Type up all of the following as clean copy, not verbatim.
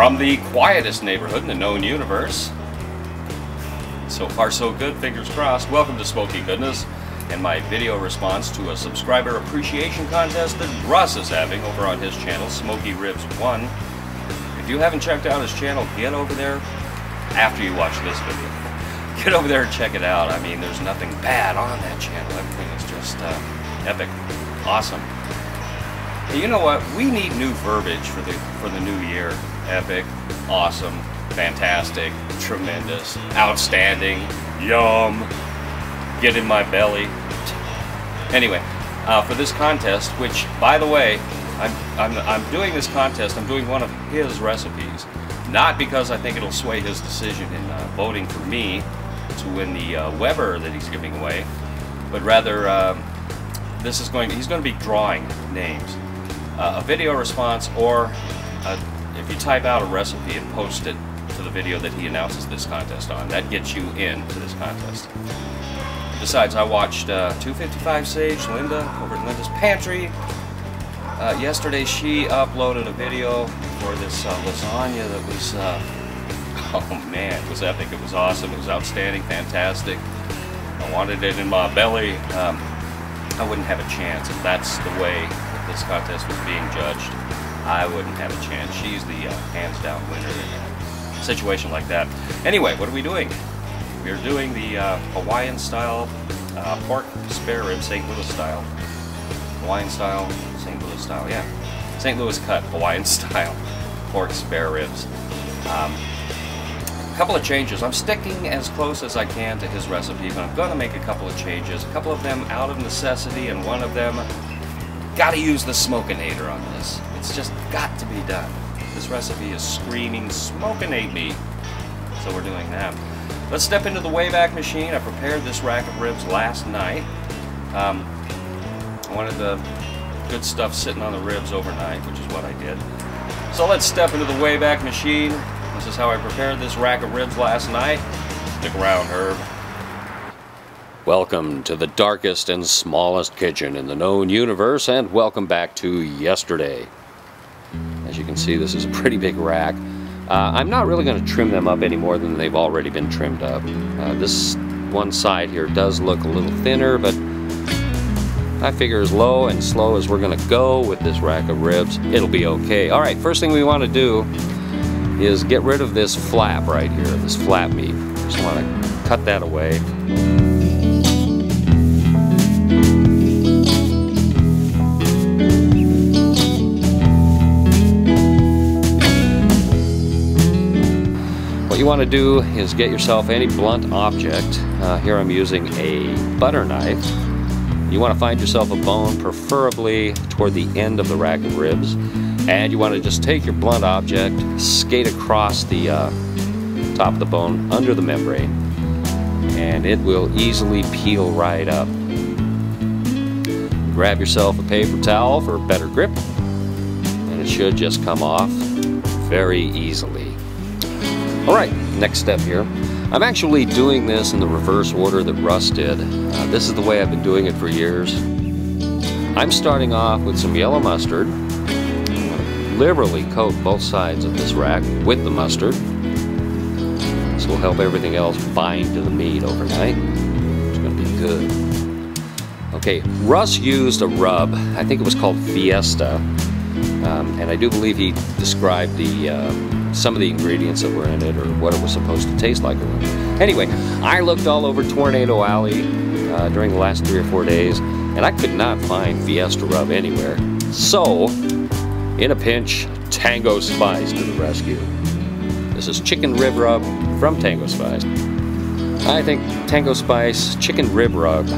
From the quietest neighborhood in the known universe. So far so good, fingers crossed. Welcome to Smoky Goodness and my video response to a subscriber appreciation contest that Russ is having over on his channel, Smokyribs1. If you haven't checked out his channel, get over there after you watch this video. Get over there and check it out. I mean, there's nothing bad on that channel. Everything is just epic, awesome. You know what? We need new verbiage for the new year. Epic, awesome, fantastic, tremendous, outstanding, yum, get in my belly. Anyway, for this contest, which, by the way, I'm doing this contest, I'm doing one of his recipes, not because I think it'll sway his decision in voting for me to win the Weber that he's giving away, but rather he's going to be drawing names. A video response, or if you type out a recipe and post it to the video that he announces this contest on, that gets you into this contest. Besides, I watched 255 Sage, Linda, over at Linda's Pantry. Yesterday she uploaded a video for this lasagna that was, oh man, it was epic, it was awesome, it was outstanding, fantastic. I wanted it in my belly. I wouldn't have a chance if that's the way that this contest was being judged. I wouldn't have a chance. She's the hands-down winner in a situation like that. Anyway, what are we doing? We're doing the Hawaiian Style pork spare rib, St. Louis style. Hawaiian Style, St. Louis style, yeah. St. Louis cut, Hawaiian Style pork spare ribs. A couple of changes. I'm sticking as close as I can to his recipe, but I'm going to make a couple of changes. A couple of them out of necessity, and one of them, got to use the Smokenator on this. It's just got to be done. This recipe is screaming, Smokinate me. So we're doing that. Let's step into the Wayback Machine. I prepared this rack of ribs last night. I wanted the good stuff sitting on the ribs overnight, which is what I did. So let's step into the Wayback Machine. This is how I prepared this rack of ribs last night. Stick around, Herb. Welcome to the darkest and smallest kitchen in the known universe, and welcome back to yesterday. As you can see, this is a pretty big rack. I'm not really going to trim them up any more than they've already been trimmed up. This one side here does look a little thinner, but I figure as low and slow as we're going to go with this rack of ribs, it'll be okay. Alright, first thing we want to do is get rid of this flap right here, this flap meat. Just want to cut that away. What you want to do is get yourself any blunt object. Here I'm using a butter knife. You want to find yourself a bone, preferably toward the end of the rack of ribs, and you want to just take your blunt object, skate across the top of the bone under the membrane, and it will easily peel right up. Grab yourself a paper towel for better grip, and it should just come off very easily. Alright, next step here. I'm actually doing this in the reverse order that Russ did. This is the way I've been doing it for years. I'm starting off with some yellow mustard. I'm going to liberally coat both sides of this rack with the mustard. This will help everything else bind to the meat overnight. It's going to be good. Okay, Russ used a rub. I think it was called Fiesta. And I do believe he described some of the ingredients that were in it, or what it was supposed to taste like. Anyway, I looked all over Tornado Alley during the last 3 or 4 days, and I could not find Fiesta rub anywhere. So, in a pinch, Tango Spice to the rescue. This is chicken rib rub from Tango Spice. I think Tango Spice chicken rib rub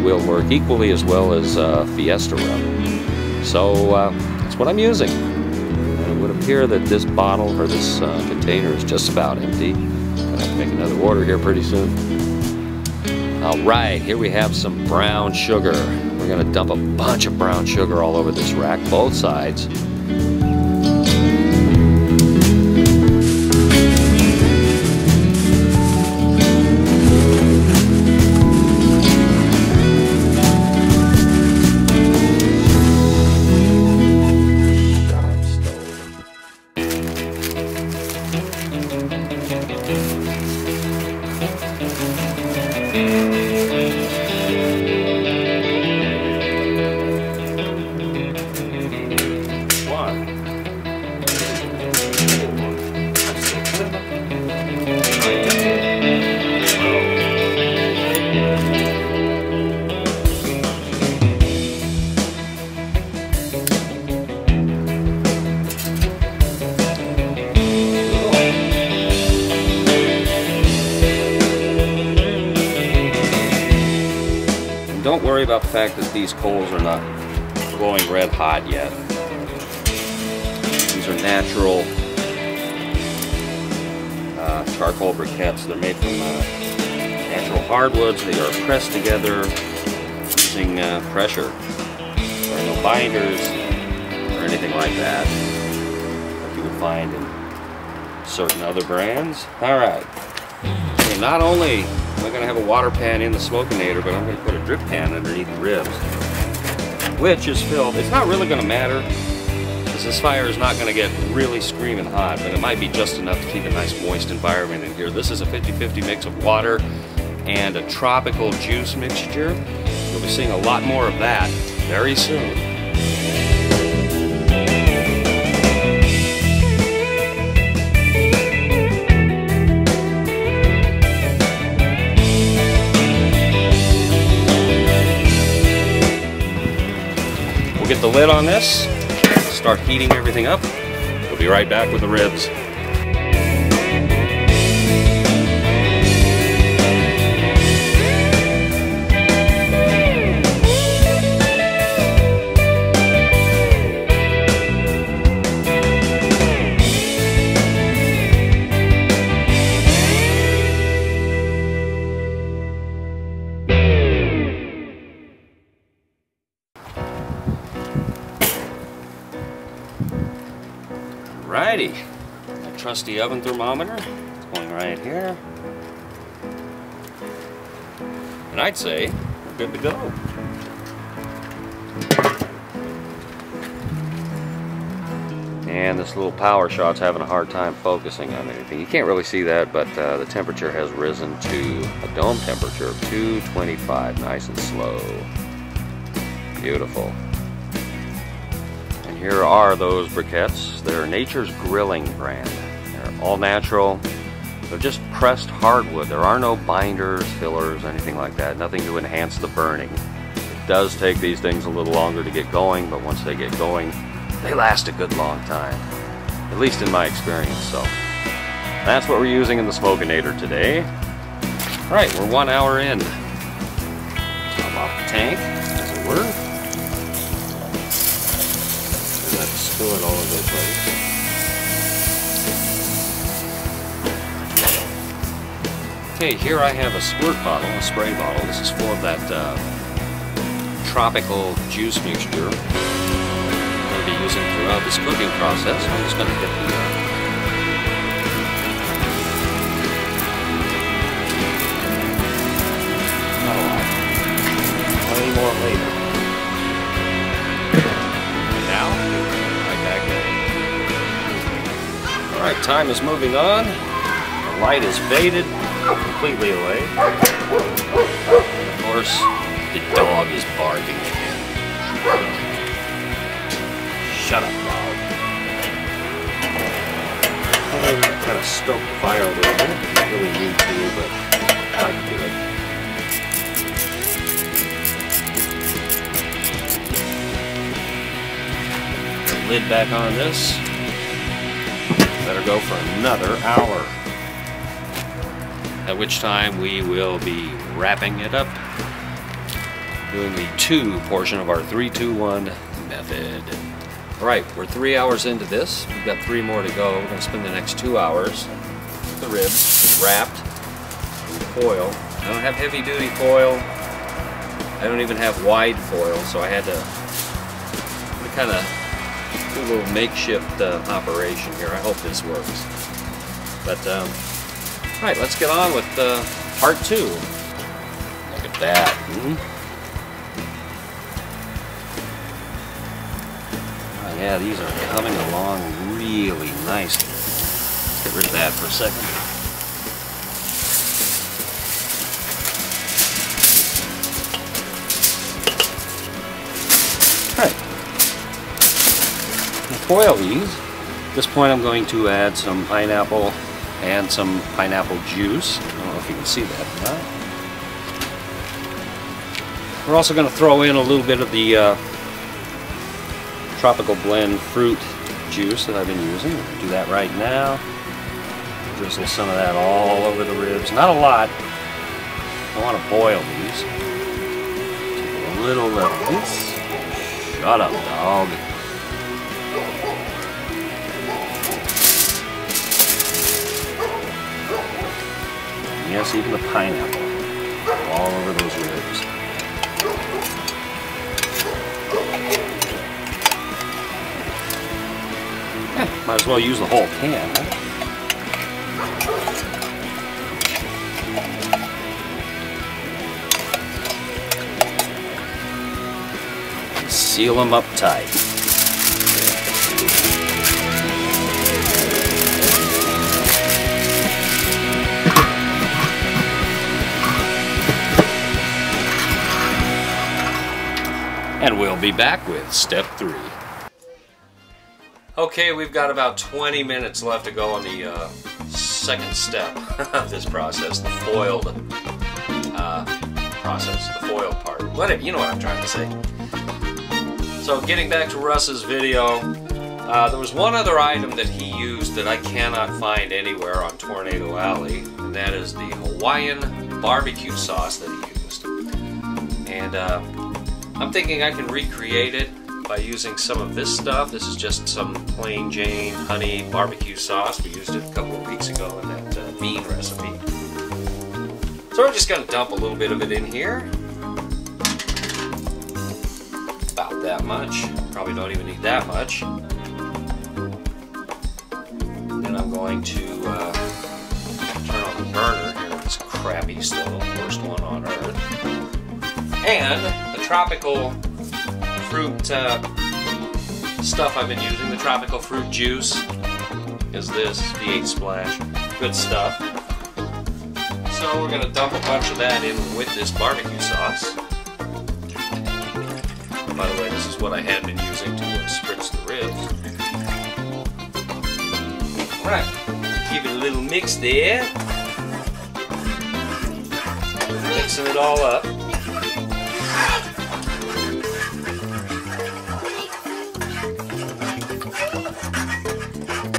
will work equally as well as Fiesta rub. So, that's what I'm using. It would appear that this bottle, or this container, is just about empty. I'm going to have to make another order here pretty soon. Alright, here we have some brown sugar. We're going to dump a bunch of brown sugar all over this rack, both sides. don't worry about the fact that these coals are not glowing red hot yet. These are natural charcoal briquettes. They're made from natural hardwoods. They are pressed together using pressure. There are no binders or anything like that you would find in certain other brands. Alright. Okay, not only am I going to have a water pan in the Smokenator, but I'm going to put a drip pan underneath the ribs, which is filled. It's not really going to matter, because this fire is not going to get really screaming hot, but it might be just enough to keep a nice moist environment in here. This is a 50-50 mix of water and a tropical juice mixture. You'll be seeing a lot more of that very soon. We'll get the lid on this, start heating everything up. We'll be right back with the ribs. Alrighty, my trusty oven thermometer is going right here, and I'd say we're good to go. And this little power shot's having a hard time focusing on anything. You can't really see that, but the temperature has risen to a dome temperature of 225, nice and slow. Beautiful. Here are those briquettes. They're Nature's Grilling brand. They're all natural. They're just pressed hardwood. There are no binders, fillers, anything like that. Nothing to enhance the burning. It does take these things a little longer to get going, but once they get going, they last a good long time. At least in my experience. So that's what we're using in the Smokenator today. Alright, we're 1 hour in. Top off the tank, as it were. Spill it all over the place. Okay, here I have a squirt bottle, a spray bottle. This is full of that tropical juice mixture I'm going to be using throughout this cooking process. I'm just going to get the not a lot. Plenty more later. Alright, time is moving on. The light is faded completely away. Of course, the dog is barking again. Shut up, dog. I'm kind of stoke the fire a little bit. I don't really need to, but I can do it. The lid back on this. Better go for another hour, at which time we will be wrapping it up, doing the 2 portion of our 3-2-1 method. Alright, we're 3 hours into this. We've got 3 more to go. We're going to spend the next 2 hours with the ribs wrapped in foil. I don't have heavy duty foil. I don't even have wide foil, so I had to kind of do a little makeshift operation here. I hope this works. But, alright, let's get on with part 2. Look at that. Oh, yeah, these are coming along really nicely. Let's get rid of that for a second. Alright. Foil these. At this point I'm going to add some pineapple and some pineapple juice. I don't know if you can see that or not. We're also going to throw in a little bit of the tropical blend fruit juice that I've been using. I'm going to do that right now. Drizzle some of that all over the ribs. Not a lot. I want to boil these. little levels. Shut up, dog. Yes, even the pineapple all over those ribs. Might as well use the whole can, huh? Seal them up tight. And we'll be back with step 3. Okay, we've got about 20 minutes left to go on the second step of this process, the foiled process, the foiled part. Whatever, you know what I'm trying to say. So getting back to Russ's video, there was one other item that he used that I cannot find anywhere on Tornado Alley, and that is the Hawaiian barbecue sauce that he used. And I'm thinking I can recreate it by using some of this stuff. This is just some plain Jane honey barbecue sauce. We used it a couple of weeks ago in that bean recipe. So we're just going to dump a little bit of it in here. About that much. Probably don't even need that much. Then I'm going to turn on the burner here with this crappy stove, worst one on earth. And the tropical fruit stuff I've been using, the tropical fruit juice, is this V8 Splash. Good stuff. So we're going to dump a bunch of that in with this barbecue sauce. By the way, this is what I had been using to spritz the ribs. Alright, give it a little mix there. Mixing it all up.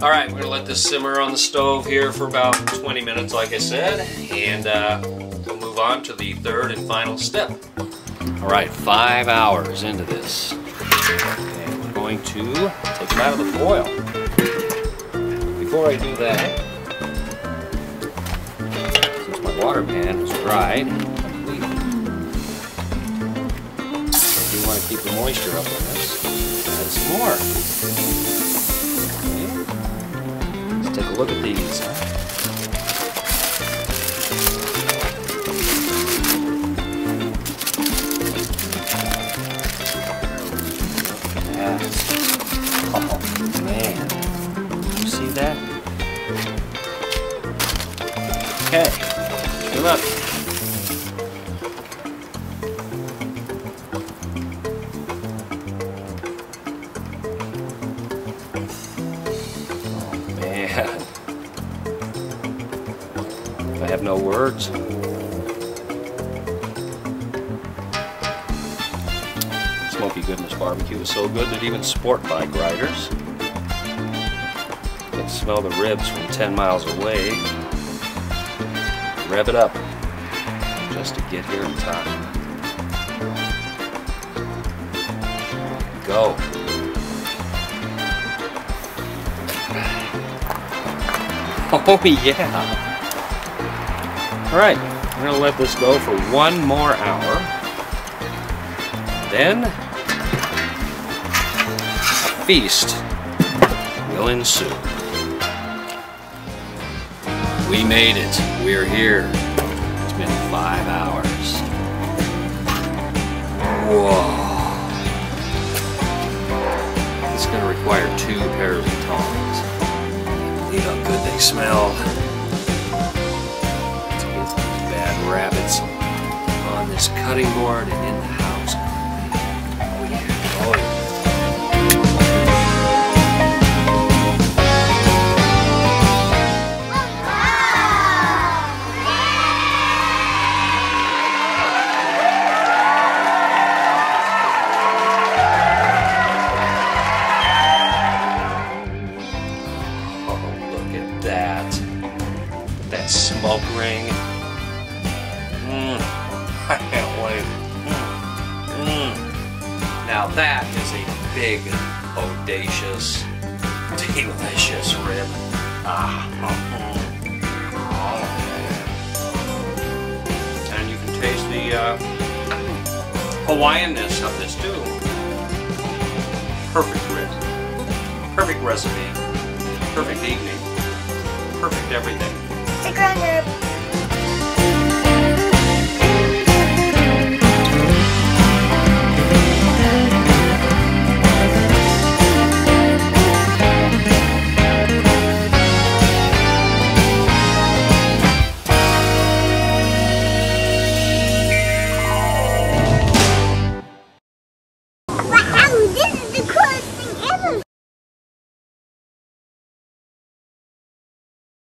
Alright, we're going to let this simmer on the stove here for about 20 minutes, like I said, and we'll move on to the third and final step. Alright, 5 hours into this. And we're going to take them out of the foil. Before I do that, since my water pan is dried, I do want to keep the moisture up on this. Add some more. Take a look at these. Yes. Oh man. You see that? Okay. Good luck. I have no words. Smoky Goodness barbecue is so good that even sport bike riders can smell the ribs from 10 miles away. Rev it up just to get here in time. Go. Oh yeah! Alright, we're going to let this go for 1 more hour. Then, a feast will ensue. We made it. We're here. It's been 5 hours. Whoa. It's going to require 2 pairs of tongs. See how good they smell. Rabbits on this cutting board and in the house. Oh yeah, oh yeah. Oh, look at that. That smoke ring. I can't wait. Now that is a big, audacious, delicious rib. And you can taste the Hawaiian-ness of this too. Perfect rib. Perfect recipe. Perfect evening. Perfect everything. Stick around, Herb.